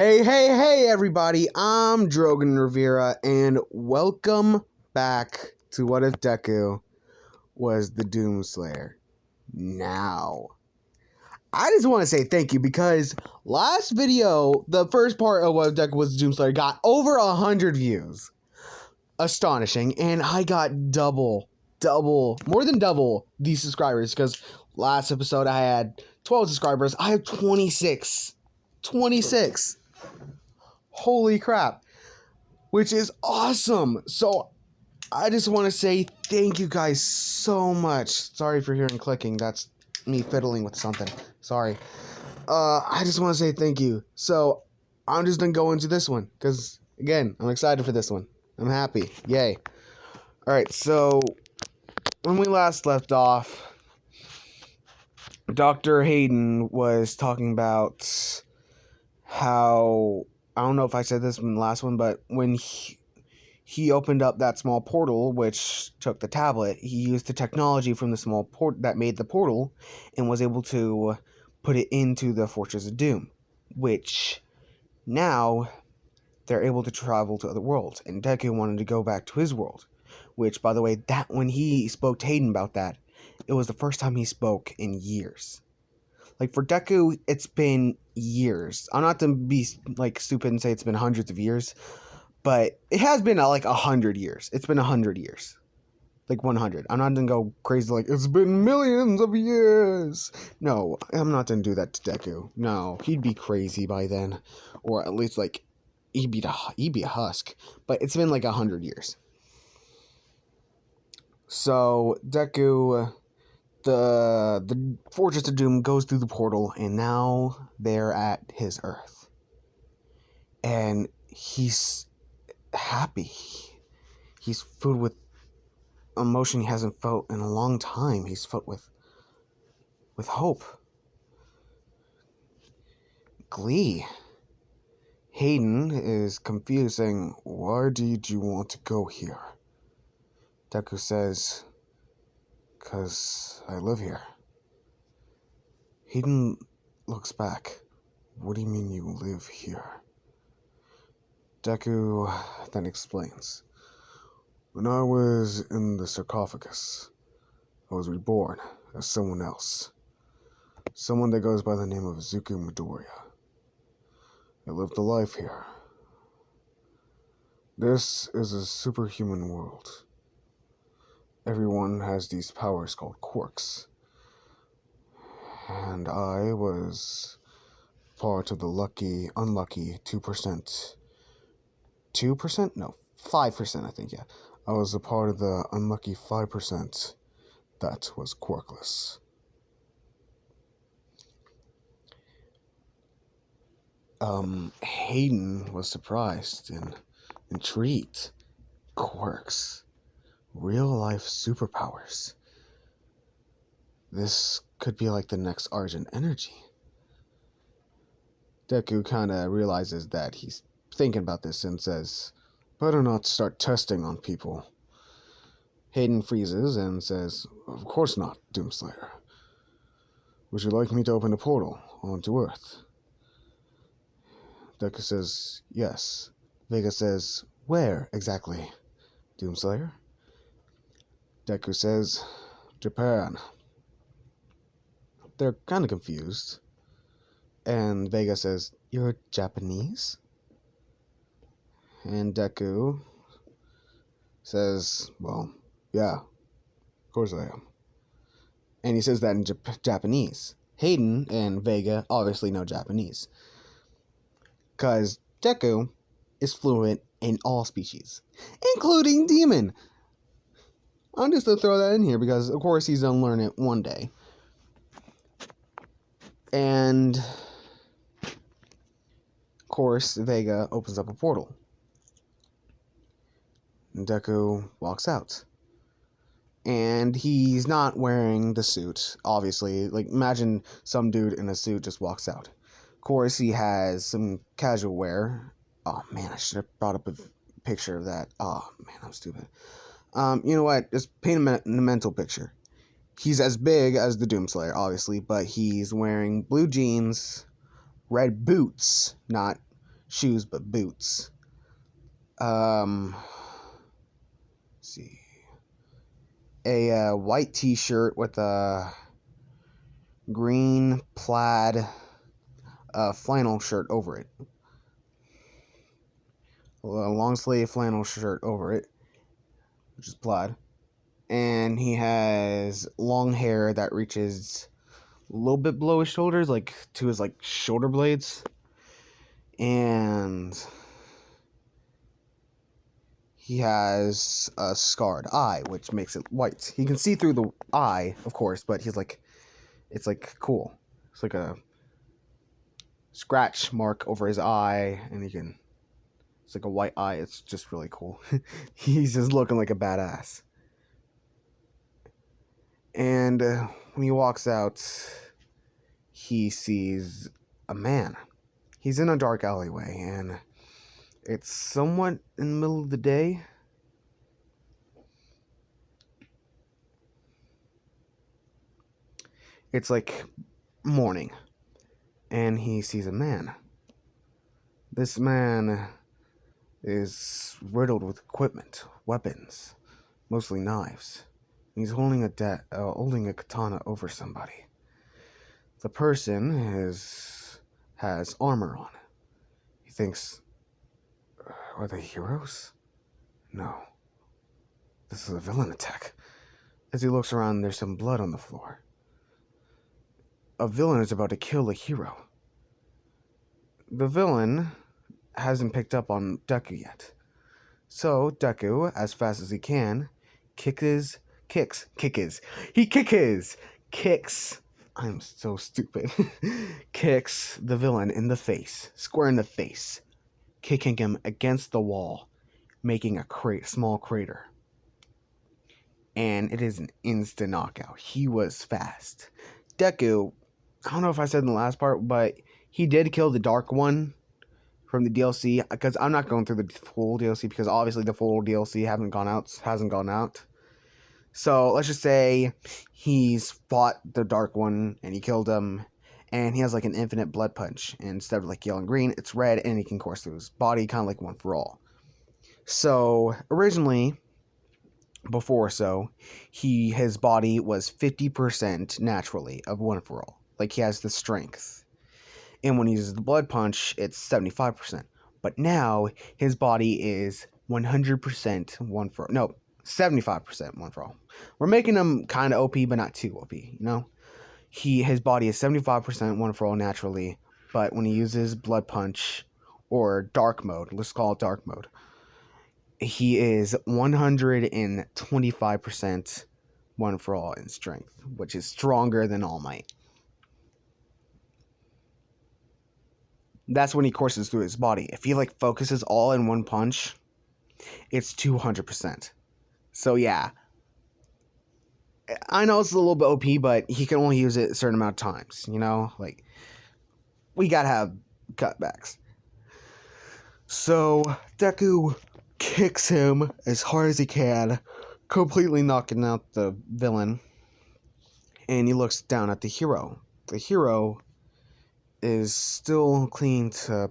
Hey, everybody, I'm Drogan Rivera, and welcome back to What If Deku Was the Doomslayer. Now, I just want to say thank you because last video, the first part of What If Deku Was the Doomslayer got over 100 views. Astonishing, and I got more than double these subscribers because last episode I had 12 subscribers. I have 26. 26. Holy crap. Which is awesome. So I just want to say thank you guys so much. Sorry if you're hearing clicking. That's me fiddling with something. Sorry. I just want to say thank you. So I'm just going to go into this one because, again, I'm excited for this one. I'm happy. Yay. All right. So when we last left off, Dr. Hayden was talking about how, I don't know if I said this in the last one, but when he opened up that small portal, which took the tablet, he used the technology from the small port that made the portal and was able to put it into the Fortress of Doom, which now they're able to travel to other worlds. And Deku wanted to go back to his world, which, by the way, that when he spoke to Hayden about that, it was the first time he spoke in years. Like, for Deku, it's been years. I'm not to be, like, stupid and say it's been hundreds of years, but it has been, 100 years. It's been 100 years. Like, 100. I'm not gonna go crazy like, it's been millions of years. No, I'm not gonna do that to Deku. No, he'd be crazy by then. Or at least, like, he'd be a husk. But it's been, 100 years. So, Deku, the Fortress of Doom goes through the portal, and now they're at his Earth. And he's happy. He's filled with emotion he hasn't felt in a long time. He's filled with hope. Glee. Hayden is confused, saying, "Why did you want to go here?" Deku says, "'Cause I live here." Hayden looks back. "What do you mean you live here?" Deku then explains, "When I was in the sarcophagus, I was reborn as someone else. Someone that goes by the name of Zuko Midoriya. I lived a life here. This is a superhuman world. Everyone has these powers called quirks. And I was part of the unlucky 2%. 2%? No, 5%, I think, yeah. I was a part of the unlucky 5% that was quirkless." Hayden was surprised and intrigued. Quirks. Real-life superpowers. This could be like the next Argent Energy. Deku kinda realizes that he's thinking about this and says, "Better not start testing on people." Hayden freezes and says, "Of course not, Doomslayer. Would you like me to open a portal onto Earth?" Deku says, "Yes." Vega says, "Where exactly, Doomslayer?" Deku says, "Japan." They're kind of confused. And Vega says, "You're Japanese?" And Deku says, "Well, yeah, of course I am." And he says that in Japanese. Hayden and Vega obviously know Japanese, because Deku is fluent in all species, including Demon. I'm just going to throw that in here because, of course, he's going to learn it one day. And, of course, Vega opens up a portal. And Deku walks out. And he's not wearing the suit, obviously. Like, imagine some dude in a suit just walks out. Of course, he has some casual wear. Oh, man, I should have brought up a picture of that. Oh, man, I'm stupid. You know what? Just paint a mental picture. He's as big as the Doomslayer, obviously, but he's wearing blue jeans, red boots, not shoes but boots. Let's see, a white T-shirt with a green plaid flannel shirt over it. A long sleeve flannel shirt over it, which is plaid. And he has long hair that reaches a little bit below his shoulders, like to his like shoulder blades. And he has a scarred eye, which makes it white. He can see through the eye, of course, but he's like, it's like cool. It's like a scratch mark over his eye, and it's like a white eye. It's just really cool. He's just looking like a badass. And when he walks out, he sees a man. He's in a dark alleyway, and it's somewhat in the middle of the day. It's like morning, and he sees a man. This man is riddled with equipment, weapons, mostly knives. He's holding a katana over somebody. The person has armor on. He thinks, are they heroes? No. This is a villain attack. As he looks around, there's some blood on the floor. A villain is about to kill a hero. The villain hasn't picked up on Deku yet. So Deku, as fast as he can, kicks. I'm so stupid. Kicks the villain in the face, square in the face, kicking him against the wall, making a small crater. And it is an instant knockout. He was fast. Deku, I don't know if I said in the last part, but he did kill the Dark One from the DLC, because I'm not going through the full DLC, because obviously the full DLC hasn't gone out. So let's just say he's fought the Dark One and he killed him, and he has like an infinite blood punch, and instead of like yellow and green, it's red, and he can course through his body, kind of like One for All. So originally, his body was 50% naturally of One for All. Like, he has the strength. And when he uses the blood punch, it's 75%. But now his body is 100% 75% One for All. We're making him kind of OP, but not too OP, you know? His body is 75% One for All naturally, but when he uses blood punch or dark mode, let's call it dark mode, he is 125% One for All in strength, which is stronger than All Might. That's when he courses through his body. If he like focuses all in one punch, it's 200%. So yeah, I know it's a little bit OP, but he can only use it a certain amount of times, you know? Like, we gotta have cutbacks. So Deku kicks him as hard as he can, completely knocking out the villain, and he looks down at the hero. The hero is still clinging to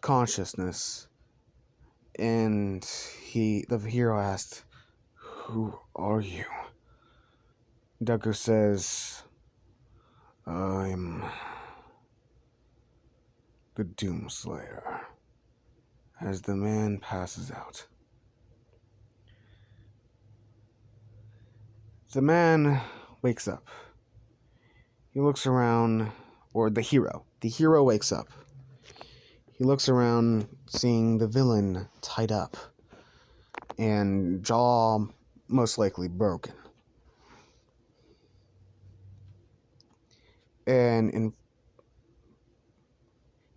consciousness, and the hero asked, "Who are you?" Deku says, "I'm the Doomslayer." As the man passes out, the man wakes up. He looks around, or the hero wakes up. He looks around, seeing the villain tied up and jaw most likely broken. And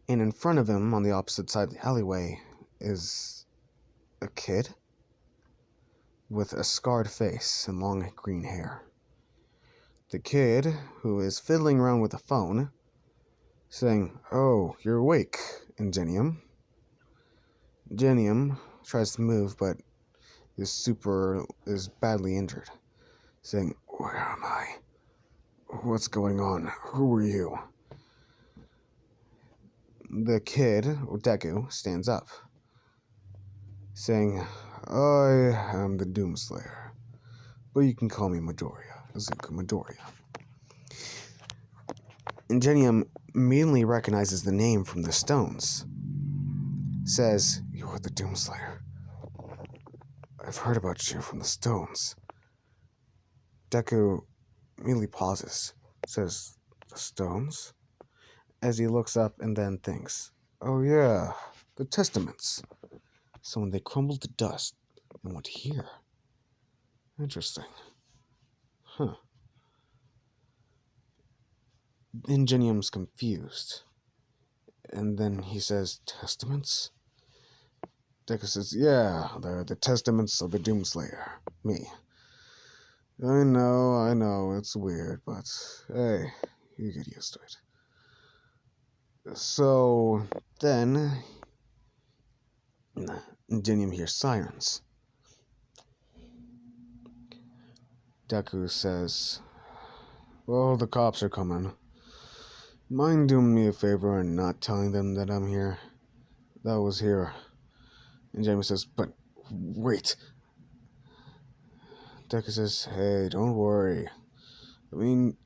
in front of him, on the opposite side of the alleyway, is a kid with a scarred face and long green hair. The kid, who is fiddling around with a phone, saying, "Oh, you're awake, Ingenium." Ingenium tries to move, but is badly injured, saying, "Where am I? What's going on? Who are you?" the kid, or Deku, stands up, saying, I am the Doomslayer, but you can call me Midoriya, Izuku Midoriya. Ingenium immediately recognizes the name from the stones. Says, you're the Doomslayer. I've heard about you from the stones. Deku immediately pauses. Says, the stones? As he looks up and then thinks, oh yeah, the testaments. So when they crumbled to dust, they went here. Interesting. Huh. Ingenium's confused. And then he says, testaments? Deku says, yeah, they're the testaments of the Doomslayer. Me. I know, it's weird, but hey, you get used to it. So then, Ingenium hears sirens. Deku says, well, the cops are coming. Mind doing me a favor and not telling them that I'm here? That I was here. And Jamie says, but wait. Deku says, hey, don't worry. I mean,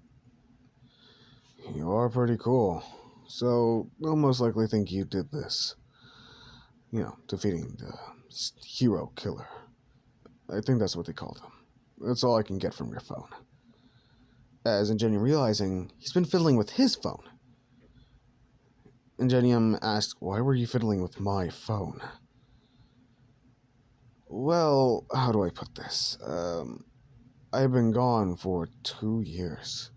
you are pretty cool. So they'll most likely think you did this. You know, defeating the hero killer. I think that's what they called him. That's all I can get from your phone. As Ingenium realizing he's been fiddling with his phone. Ingenium asked, why were you fiddling with my phone? Well, how do I put this? I've been gone for 2 years.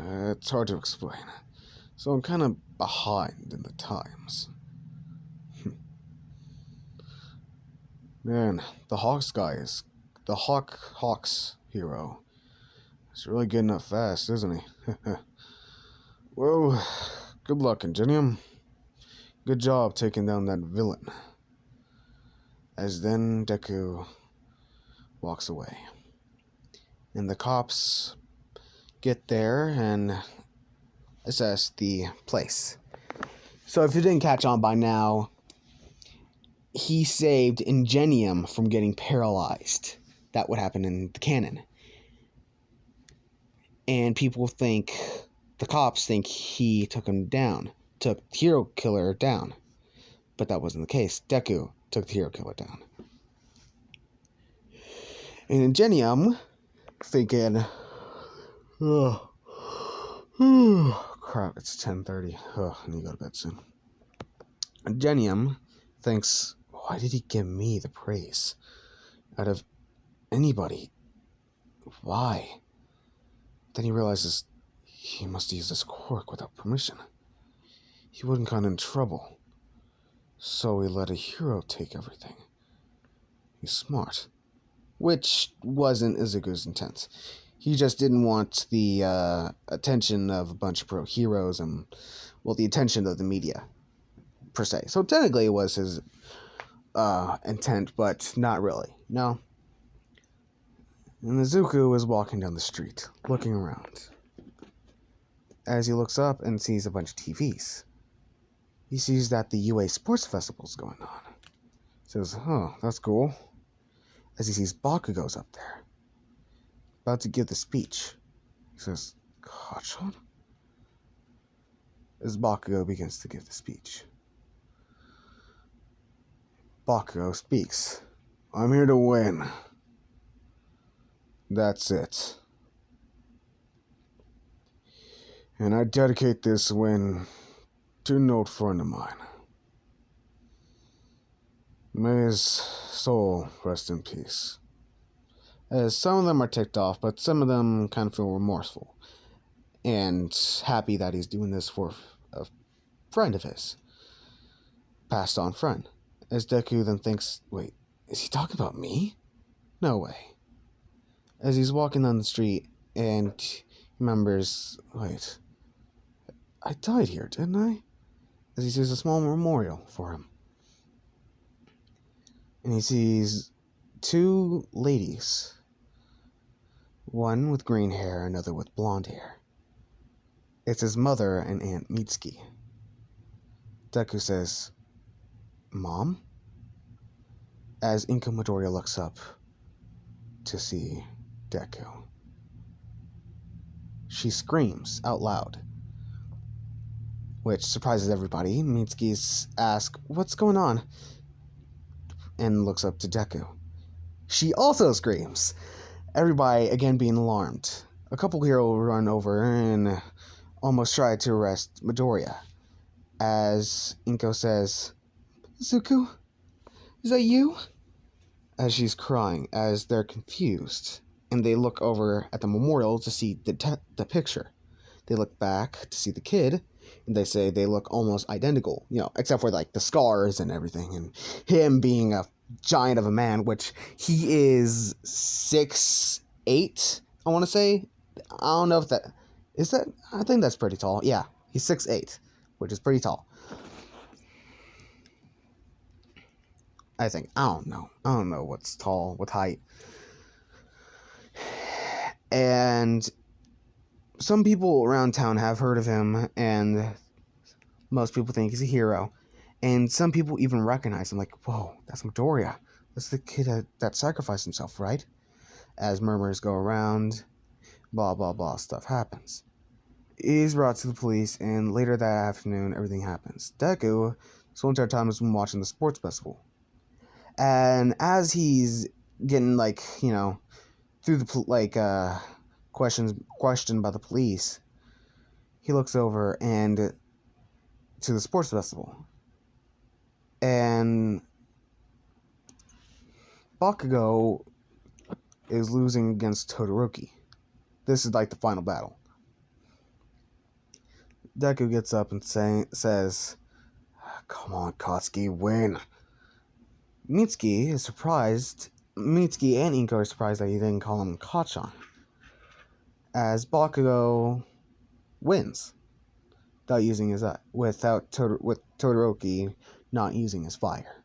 It's hard to explain. So I'm kind of behind in the times. Man, the Hawks hero is really getting up fast, isn't he? Well, good luck, Ingenium. Good job taking down that villain. As then Deku walks away. And the cops get there and assess the place. So if you didn't catch on by now, he saved Ingenium from getting paralyzed. That would happen in the canon. And people think, the cops think he took him down, took the hero killer down. But that wasn't the case. Deku took the hero killer down. And Ingenium, thinking, oh, crap, it's 10:30. Oh, I need to go to bed soon. Ingenium thinks, why did he give me the praise? Out of anybody. Why? Then he realizes he must use this quirk without permission. He wouldn't get in trouble. So he let a hero take everything. He's smart. Which wasn't Izuku's intent. He just didn't want the attention of a bunch of pro heroes and, well, the attention of the media, per se. So technically it was his intent, but not really. No. And Izuku is walking down the street, looking around. As he looks up and sees a bunch of TVs, he sees that the UA Sports Festival is going on. He says, oh, that's cool. As he sees Bakugo's up there, about to give the speech. He says, Kachan? As Bakugo begins to give the speech. Bakugo speaks. I'm here to win. That's it. And I dedicate this win to an old friend of mine. May his soul rest in peace. As some of them are ticked off, but some of them kind of feel remorseful. And happy that he's doing this for a friend of his. Passed on friend. As Deku then thinks, wait, is he talking about me? No way. As he's walking down the street and he remembers, wait, I died here, didn't I? As he sees a small memorial for him. And he sees 2 ladies. One with green hair, another with blonde hair. It's his mother and Aunt Mitsuki. Deku says, "Mom?" As Inko Midoriya looks up to see Deku. She screams out loud, which surprises everybody. Mitsuki asks, "What's going on?" and looks up to Deku. She also screams. Everybody again being alarmed. A couple heroes run over and almost try to arrest Midoriya. As Inko says, "Zuko, is that you?" As she's crying, as they're confused, and they look over at the memorial to see the picture. They look back to see the kid, and they say they look almost identical, except for like the scars and everything, and him being a giant of a man, which he is 6'8", I want to say. I don't know if that is that. I think that's pretty tall. Yeah, he's 6'8", which is pretty tall. I think. I don't know what's tall with height. And some people around town have heard of him, and most people think he's a hero. And some people even recognize him, like, "Whoa, that's Midoriya. That's the kid that sacrificed himself, right?" As murmurs go around, blah, blah, blah, stuff happens. He's brought to the police, and later that afternoon, everything happens. Deku, this whole entire time, has been watching the sports festival. And as he's getting, through the, questioned by the police, he looks over and to the sports festival. And Bakugo is losing against Todoroki. This is like the final battle. Deku gets up and says, "Come on, Katsuki, win." Mitsuki is surprised. Mitsuki and Inko are surprised that he didn't call him Kachan, as Bakugo wins with Todoroki not using his fire.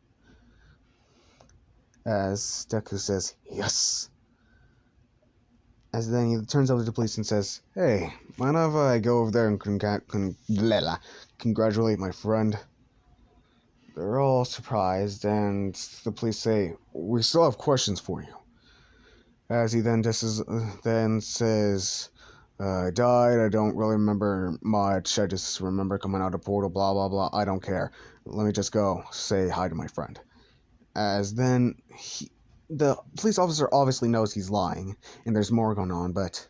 As Deku says, "Yes." As then he turns over to the police and says, "Hey, mind if I go over there and congratulate my friend?" They're all surprised, and the police say, "We still have questions for you." As he then says, "I died, I don't really remember much, I just remember coming out of portal, blah, blah, blah, I don't care. Let me just go say hi to my friend." As then, the police officer obviously knows he's lying, and there's more going on, but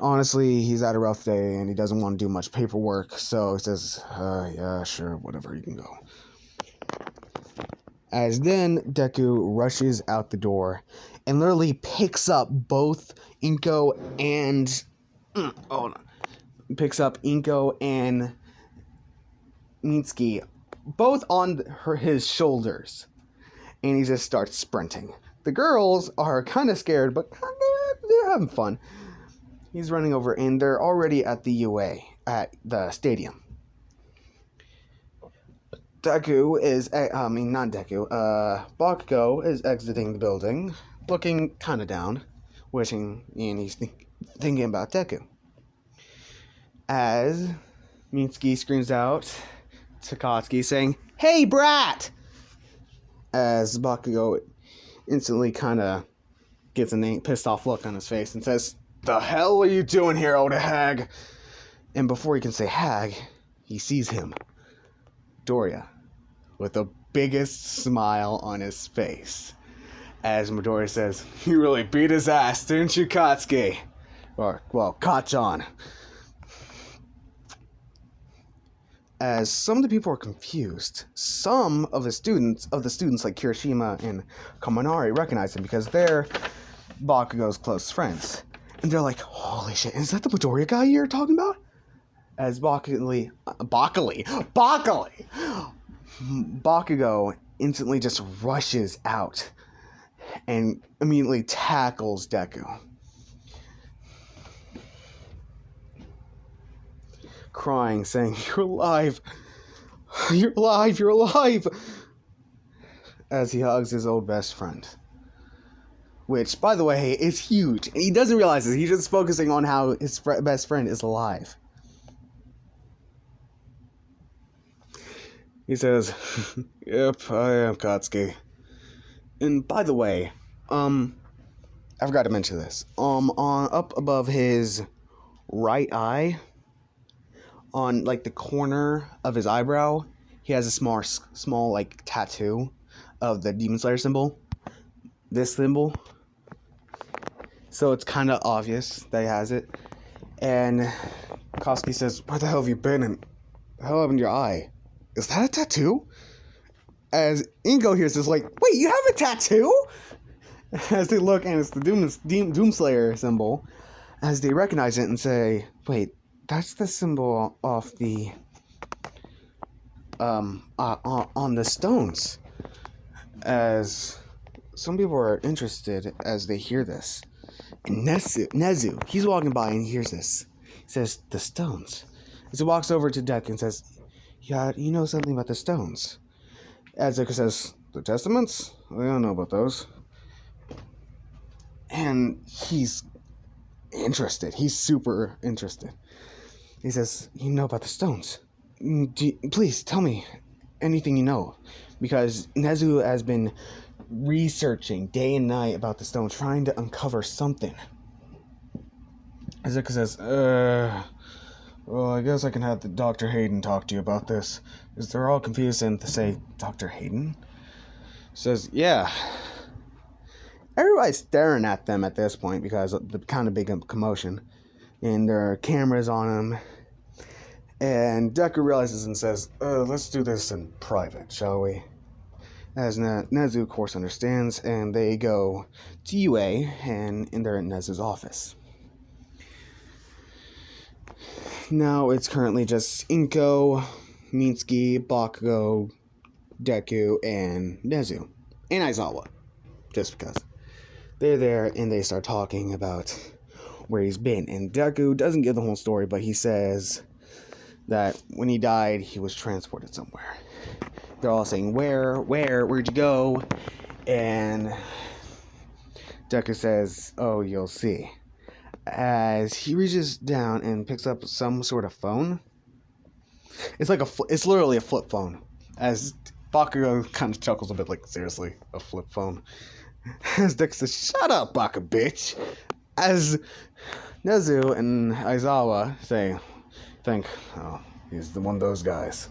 honestly, he's had a rough day, and he doesn't want to do much paperwork, so he says, "Yeah, sure, whatever, you can go." As then, Deku rushes out the door, and literally picks up both Inko and... Picks up Inko and Mitsuki, both on his shoulders, and he just starts sprinting. The girls are kind of scared, but they're having fun. He's running over, and they're already at the UA, at the stadium. Bakugo is exiting the building, looking kind of down, wishing, and he's thinking about Deku. As Mitsuki screams out to Katsuki, saying, "Hey, brat!" As Bakugo instantly kind of gets a pissed off look on his face and says, "The hell are you doing here, old hag?" And before he can say hag, he sees him, Midoriya, with the biggest smile on his face. As Midoriya says, "You really beat his ass, didn't you, Katsuki?" Or, well, Kachan. As some of the people are confused, some of the students like Kirishima and Kaminari recognize him because they're Bakugo's close friends. And they're like, "Holy shit, is that the Midoriya guy you're talking about?" As Bakugo instantly just rushes out and immediately tackles Deku, crying, saying, "You're alive! You're alive! You're alive!" As he hugs his old best friend. Which, by the way, is huge. He doesn't realize it. He's just focusing on how his best friend is alive. He says, "Yep, I am Katsuki." And by the way, I forgot to mention this. On up above his right eye, on like the corner of his eyebrow, he has a small like tattoo of the Demon Slayer symbol. This symbol. So it's kind of obvious that he has it. And Katsuki says, "Where the hell have you been? And the hell happened to your eye? Is that a tattoo?" As Ingo hears this, like, "Wait, you have a tattoo?" As they look, and it's the Doomslayer symbol, as they recognize it and say, "Wait, that's the symbol off the on the stones." As some people are interested as they hear this, and Nezu, he's walking by and he hears this. He says, "The stones." As he walks over to Deku and says, "Yeah, you know something about the stones?" As Deku says, "The testaments? I don't know about those." And he's interested. He's super interested. He says, "You know about the stones? Please tell me anything you know." Because Nezu has been researching day and night about the stones, trying to uncover something. Azuka says, well, I guess I can have the Dr. Hayden talk to you about this." Because they're all confused and they say, "Dr. Hayden?" Says, "Yeah." Everybody's staring at them at this point because of the kind of big commotion. And there are cameras on them. And Deku realizes and says, "Let's do this in private, shall we?" As Nezu, of course, understands, and they go to UA, and they're in Nezu's office. Now it's currently just Inko, Mitsuki, Bakugo, Deku, and Nezu. And Aizawa. Just because. They're there, and they start talking about where he's been. And Deku doesn't give the whole story, but he says that when he died, he was transported somewhere. They're all saying, where'd you go? And Deku says, "Oh, you'll see." As he reaches down and picks up some sort of phone. It's like it's literally a flip phone. As Bakugo kind of chuckles a bit, like, "Seriously, a flip phone?" As Deku says, "Shut up, Baka bitch." As Nezu and Aizawa say, "Oh, he's one of those guys."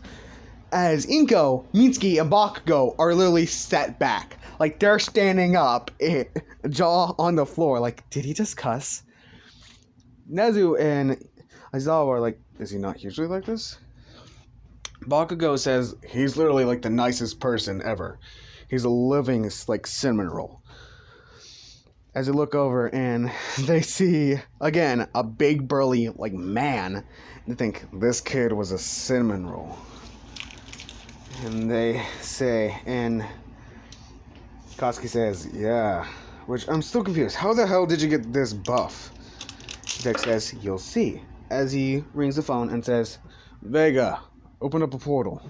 As Inko, Mitsuki, and Bakugo are literally set back. Like, they're standing up, jaw on the floor. Like, did he just cuss? Nezu and Aizawa are like, "Is he not usually like this?" Bakugo says he's literally like the nicest person ever. He's a living, like, cinnamon roll. As they look over and they see, again, a big burly, like, man. They think, this kid was a cinnamon roll. And they say, and Katsuki says, "Yeah." Which, I'm still confused. How the hell did you get this buff? Deku says, "You'll see." As he rings the phone and says, "Vega, open up a portal."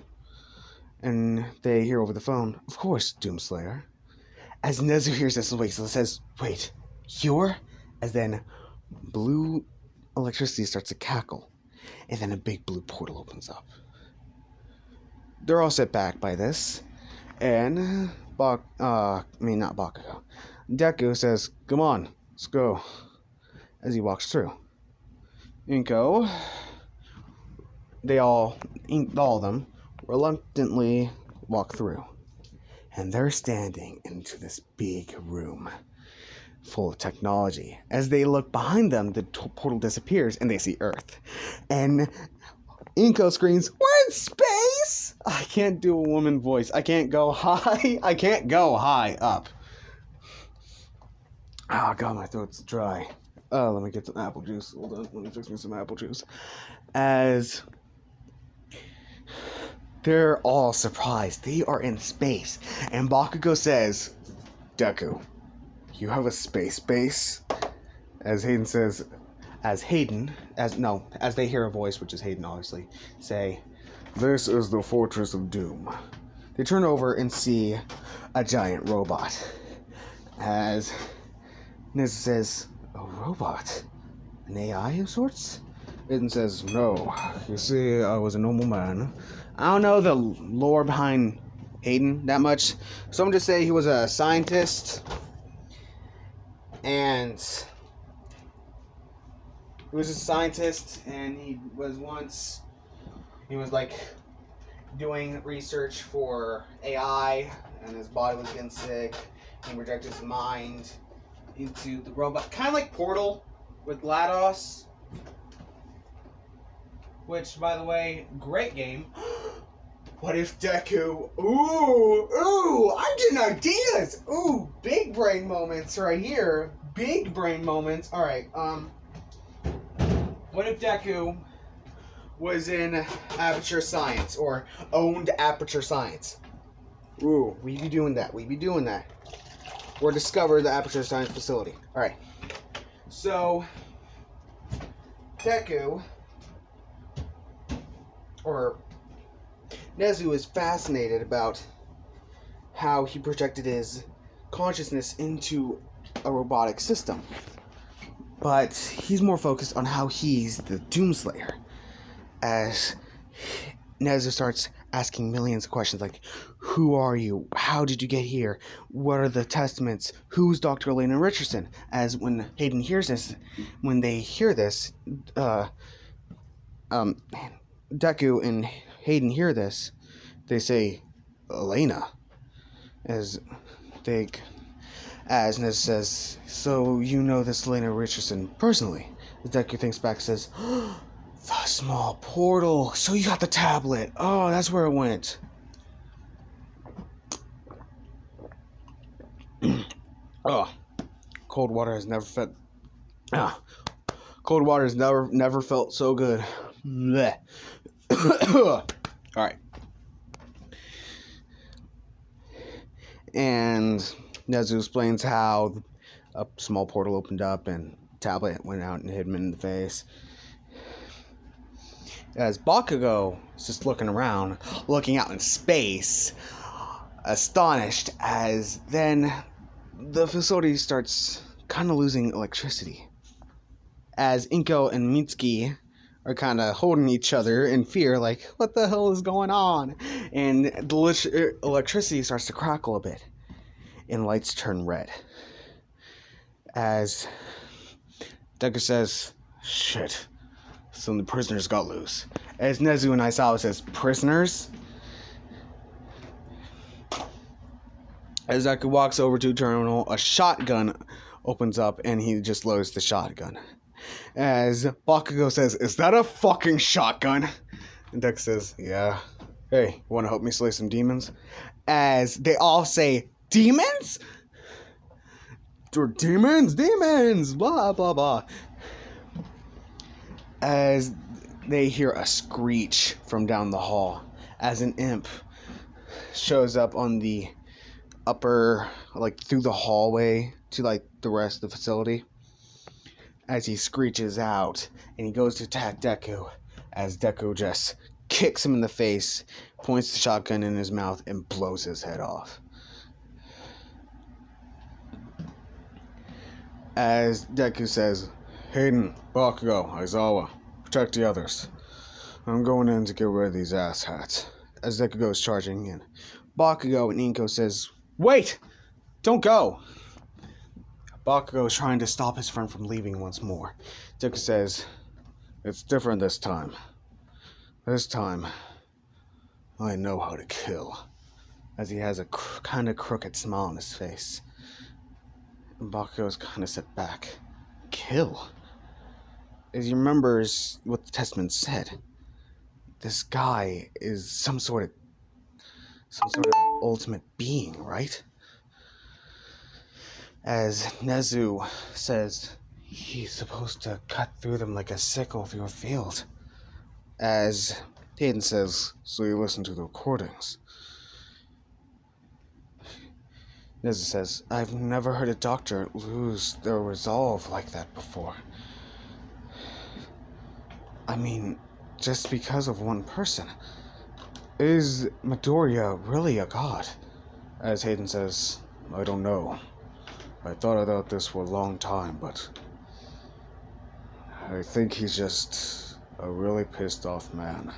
And they hear over the phone, "Of course, Doomslayer." As Nezu hears this, says, "Wait, you're?" As then blue electricity starts to cackle. And then a big blue portal opens up. They're all set back by this. And not Bakugo. Deku says, "Come on, let's go." As he walks through. Inko, all of them, reluctantly walk through. And they're standing into this big room full of technology. As they look behind them, the portal disappears and they see Earth. And Inko screams, "We're in space!" I can't do a woman voice. I can't go high. I can't go high up. Oh, God, my throat's dry. Let me get some apple juice. Hold on, let me fix me some apple juice. As they're all surprised. They are in space. And Bakugo says, "Deku, you have a space base?" As Hayden says, as they hear a voice, which is Hayden obviously, say, "This is the Fortress of Doom." They turn over and see a giant robot. As Nezu says, "A robot? An AI of sorts?" Hayden says, no, you see, I was a normal man. I don't know the lore behind Hayden that much. So I'm just say he was a scientist. And he was a scientist, and he was like doing research for AI, and his body was getting sick. He projected his mind into the robot, kind of like Portal with GLaDOS. Which, by the way, great game. What if Deku? Ooh, I'm getting ideas. Ooh, big brain moments right here. Big brain moments. All right. What if Deku was in Aperture Science or owned Aperture Science? Ooh, we be doing that. Or discover the Aperture Science facility. All right. So Deku, or Nezu, is fascinated about how he projected his consciousness into a robotic system. But he's more focused on how he's the Doomslayer. As Nezu starts asking millions of questions like, who are you? How did you get here? What are the testaments? Who's Dr. Elena Richardson? As when Hayden hears this, Deku and Hayden hear this, they say, Elena. As Nez says, so you know this Elena Richardson personally. As Deku thinks back, says, the small portal. So you got the tablet. Oh, that's where it went. Oh, cold water has never felt. Cold water has never felt so good. Blech. All right. And Nezu explains how a small portal opened up and tablet went out and hit him in the face. As Bakugo is just looking around, looking out in space, astonished, as then the facility starts kind of losing electricity. As Inko and Mitsuki are kind of holding each other in fear, like, what the hell is going on? And the electricity starts to crackle a bit, and lights turn red. As Deku says, shit, some of the prisoners got loose. As Nezu and Aizawa says, prisoners? As Deku walks over to a terminal, a shotgun opens up, and he just loads the shotgun. As Bakugo says, is that a fucking shotgun? And Deku says, yeah. Hey, wanna help me slay some demons? As they all say, demons? Demons, blah, blah, blah. As they hear a screech from down the hall, as an imp shows up on the upper, like, through the hallway to, like, the rest of the facility. As he screeches out, and he goes to attack Deku, as Deku just kicks him in the face, points the shotgun in his mouth, and blows his head off. As Deku says, Hayden, Bakugo, Aizawa, protect the others. I'm going in to get rid of these asshats. As Deku goes charging in, Bakugo and Inko says, wait! Don't go! Bakugo is trying to stop his friend from leaving once more. Deku says, it's different this time. This time, I know how to kill. As he has a kind of crooked smile on his face. And Bakugo is kind of set back. Kill? As he remembers what the testament said, this guy is some sort of ultimate being, right? As Nezu says, he's supposed to cut through them like a sickle through a field. As Hayden says, so you listen to the recordings. Nezu says, I've never heard a doctor lose their resolve like that before. I mean, just because of one person. Is Midoriya really a god? As Hayden says, I don't know. I thought about this for a long time, but I think he's just a really pissed off man.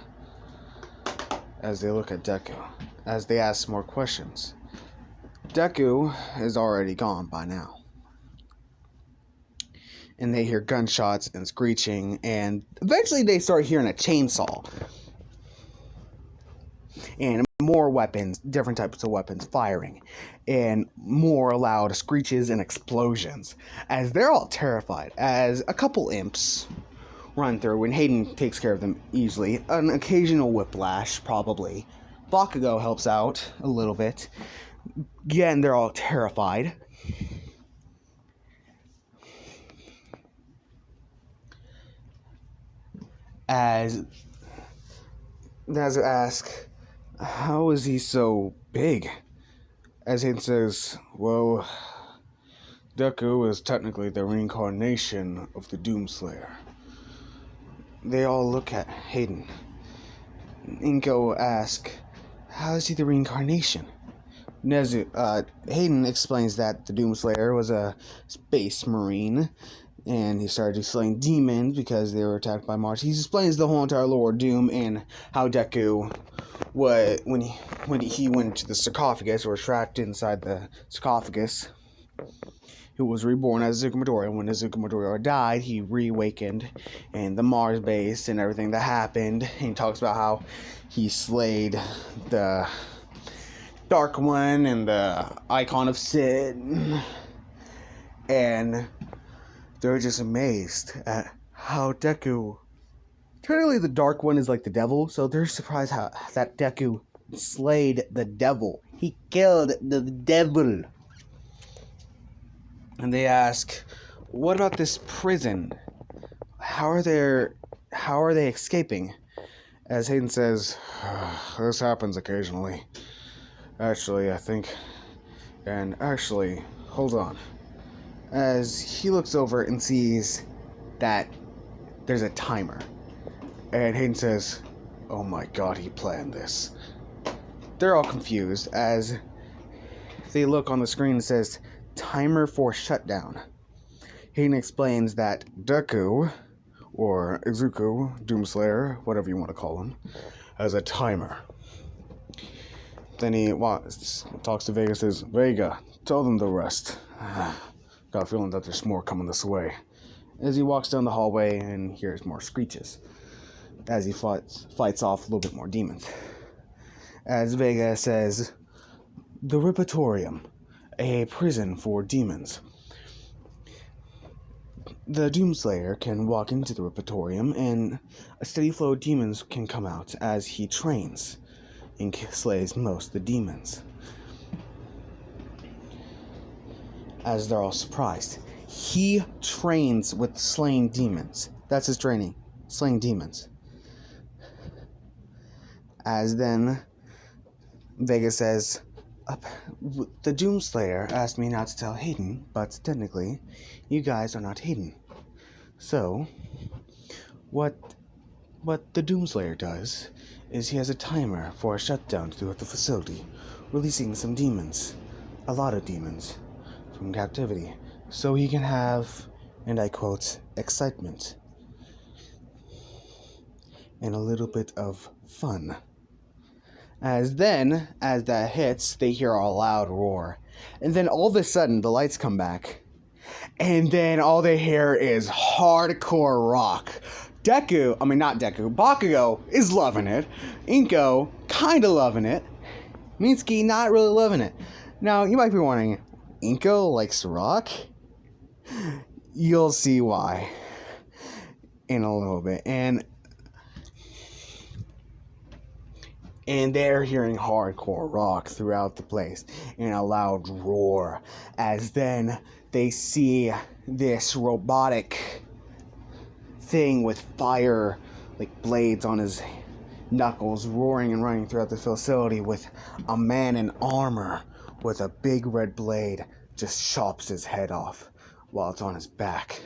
As they look at Deku, as they ask more questions. Deku is already gone by now. And they hear gunshots and screeching, and eventually they start hearing a chainsaw. And more weapons, different types of weapons firing, and more loud screeches and explosions. As they're all terrified, as a couple imps run through, and Hayden takes care of them easily. An occasional whiplash, probably. Bakugo helps out a little bit. Again, they're all terrified. As Nazu asks, how is he so big? As Hayden says, well, Deku is technically the reincarnation of the Doomslayer. They all look at Hayden. Inko asks, how is he the reincarnation? Hayden explains that the Doomslayer was a space marine, and he started slaying demons because they were attacked by Mars. He explains the whole entire lore of Doom and how Deku, when he went to the sarcophagus, or trapped inside the sarcophagus, who was reborn as Izuku Midoriya. When Izuku Midoriya died, he reawakened in the Mars base and everything that happened. And he talks about how he slayed the Dark One and the Icon of Sin. And they're just amazed at how Deku... Technically, the Dark One is like the devil, so they're surprised how that Deku slayed the devil. He killed the devil. And they ask, what about this prison? How are they escaping? As Hayden says, this happens occasionally. Actually, hold on. As he looks over and sees that there's a timer. And Hayden says, oh my god, he planned this. They're all confused as they look on the screen and says, timer for shutdown. Hayden explains that Deku, or Izuku, Doomslayer, whatever you want to call him, has a timer. Then he talks to Vega and says, Vega, tell them the rest. Got a feeling that there's more coming this way. As he walks down the hallway and hears more screeches. As he fights off a little bit more demons. As Vega says, the Repertorium, a prison for demons. The Doomslayer can walk into the Repertorium and a steady flow of demons can come out as he trains and slays most of the demons. As they're all surprised. He trains with slaying demons. That's his training. Slaying demons. As then Vega says, the Doomslayer asked me not to tell Hayden, but technically, you guys are not Hayden. So, what the Doomslayer does is he has a timer for a shutdown throughout the facility, releasing some demons, a lot of demons, from captivity, so he can have, and I quote, excitement, and a little bit of fun. As that hits, they hear a loud roar. And then all of a sudden, the lights come back. And then all they hear is hardcore rock. Bakugo is loving it. Inko, kinda loving it. Minsky, not really loving it. Now, you might be wondering, Inko likes rock? You'll see why in a little bit. And they're hearing hardcore rock throughout the place and a loud roar. As then they see this robotic thing with fire, like blades on his knuckles, roaring and running throughout the facility with a man in armor with a big red blade just chops his head off while it's on his back.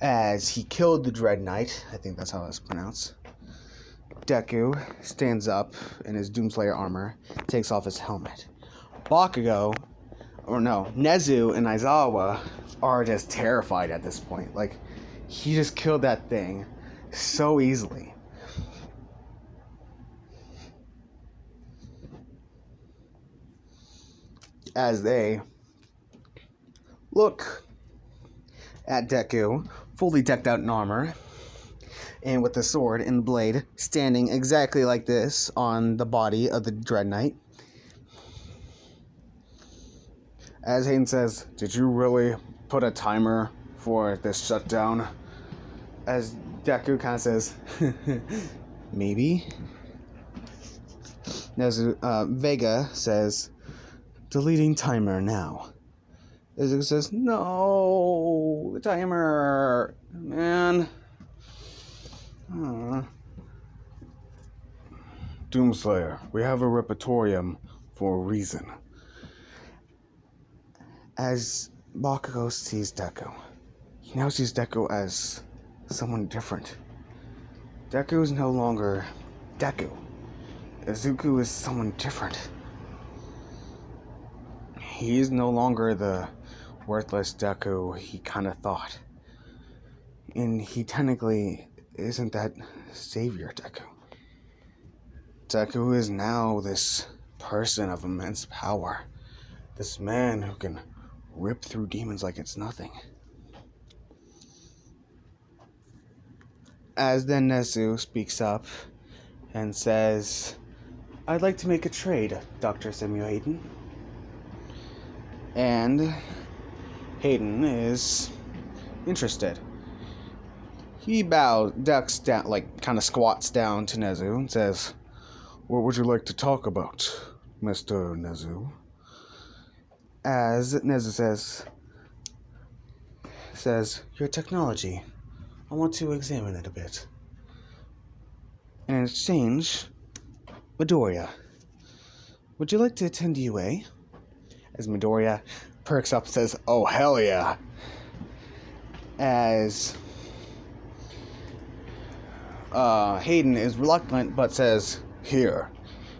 As he killed the Dread Knight, I think that's how it's pronounced, Deku stands up in his Doomslayer armor, takes off his helmet. Nezu and Aizawa are just terrified at this point. Like, he just killed that thing so easily. As they look at Deku, fully decked out in armor, and with the sword and the blade standing exactly like this on the body of the Dread Knight. As Hayden says, "Did you really put a timer for this shutdown?" As Deku kind of says, "Maybe." As Vega says, "Deleting timer now." As it says, "No, the timer, man." Doomslayer, we have a repertorium for a reason. As Bakugo sees Deku, he now sees Deku as someone different. Deku is no longer Deku. Izuku is someone different. He is no longer the worthless Deku he kind of thought. And he technically isn't that savior Deku. Deku is now this person of immense power. This man who can rip through demons like it's nothing. As then Nezu speaks up and says, "I'd like to make a trade, Dr. Samuel Hayden." And Hayden is interested. He ducks down, kind of squats down to Nezu and says, "What would you like to talk about, Mr. Nezu?" As Nezu says, "Your technology. I want to examine it a bit." In exchange, Midoriya, would you like to attend UA? As Midoriya perks up and says, "Oh, hell yeah." As Hayden is reluctant but says, "Here."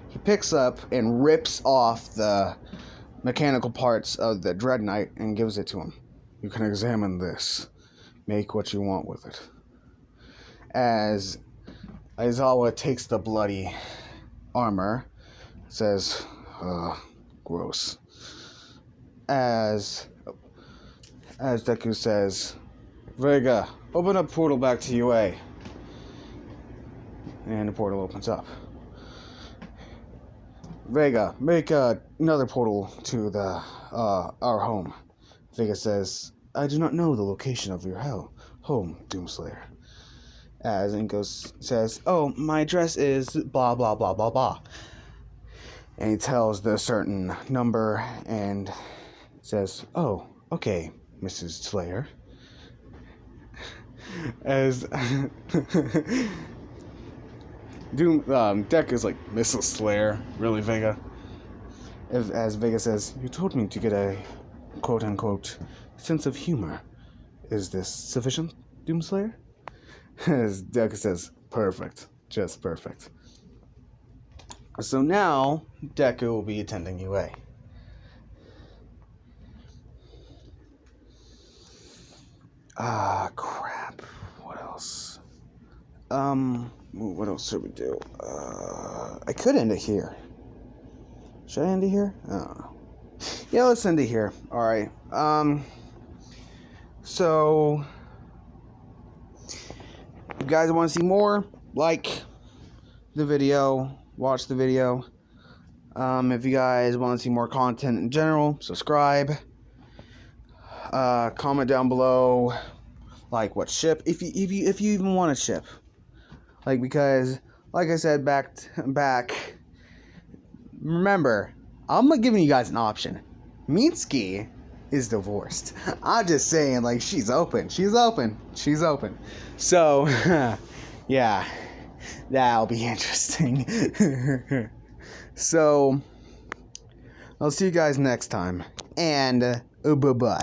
He picks up and rips off the mechanical parts of the Dread Knight and gives it to him. "You can examine this. Make what you want with it." As Aizawa takes the bloody armor, says, "Gross." As Deku says, "Vega, open up portal back to UA." And the portal opens up. "Vega, make another portal to our home." Vega says, "I do not know the location of your home, Doomslayer." As Inko says, "Oh, my address is blah, blah, blah, blah, blah." And he tells the certain number and says, "Oh, okay, Mrs. Slayer." As Deck is like, "Mrs. Slayer? Really, Vega?" As Vega says, "You told me to get a quote-unquote sense of humor. Is this sufficient, Doomslayer?" As Deku says, "Perfect. Just perfect." So now, Deku will be attending UA. Crap. What else? What else should we do? I could end it here. Should I end it here? I don't know. Yeah, let's end it here. Alright. So, if you guys want to see more, like the video, watch the video. If you guys want to see more content in general, subscribe. Comment down below, like, what ship, if you even want to ship. Because, like I said back, remember, I'm not giving you guys an option. Mitsuki is divorced. I'm just saying, she's open. So, yeah, that'll be interesting. So, I'll see you guys next time, and bye-bye.